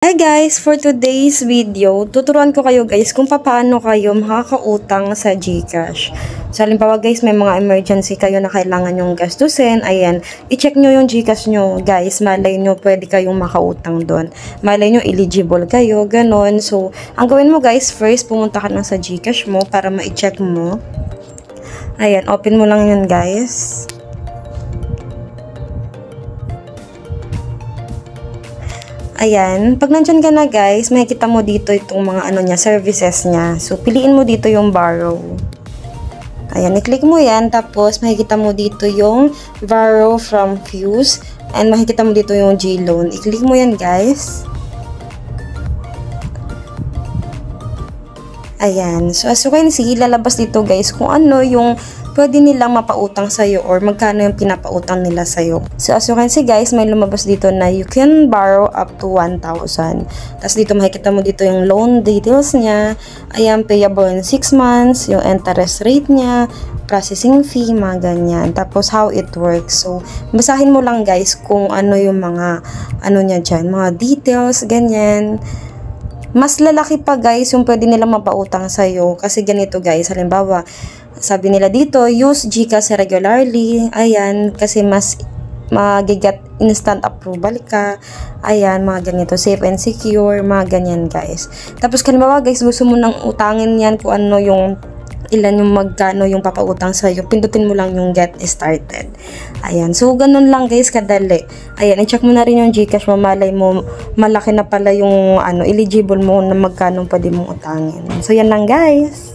Hi guys! For today's video, tuturuan ko kayo guys kung paano kayo makakautang sa GCash. So, halimbawa guys, may mga emergency kayo na kailangan yung gastusin. Ayan, i-check nyo yung GCash nyo guys. Malay nyo pwede kayong makautang doon. Malay nyo eligible kayo, ganon. So, ang gawin mo guys, first pumunta ka lang sa GCash mo para ma-check mo. Ayan, open mo lang yun guys. Ayan, pag nandyan ka na guys, makikita mo dito itong mga services niya. So, piliin mo dito yung borrow. Ayan, i-click mo yan. Tapos, makikita mo dito yung borrow from Fuse. And makikita mo dito yung G-Loan. I-click mo yan guys. Ayan, so as you can see, lalabas dito guys kung ano yung pwede nilang mapautang sa'yo or magkano yung pinapautang nila sa'yo. So as you can see guys, may lumabas dito na you can borrow up to 1,000. Tapos dito makikita mo dito yung loan details niya. Ayan, payable in 6 months, yung interest rate niya, processing fee, mga ganyan. Tapos how it works. So basahin mo lang guys kung ano yung mga niya dyan, mga details, ganyan. Mas lalaki pa guys yung pwede nilang mapautang sa'yo. Kasi ganito guys, halimbawa, sabi nila dito, use GCash regularly. Ayan, kasi mas magigat instant approval ka. Ayan, mga ganito, safe and secure, mga ganyan guys. Tapos halimbawa guys, gusto mo nang utangin yan kung ano yung ilan yung magkano yung papautang sa'yo, pindutin mo lang yung get started. Ayan, so ganun lang guys, kadali. Ayan, i-check mo na rin yung GCash mo, malay mo, malaki na pala yung eligible mo na magkano pwede mong utangin. So yan lang guys.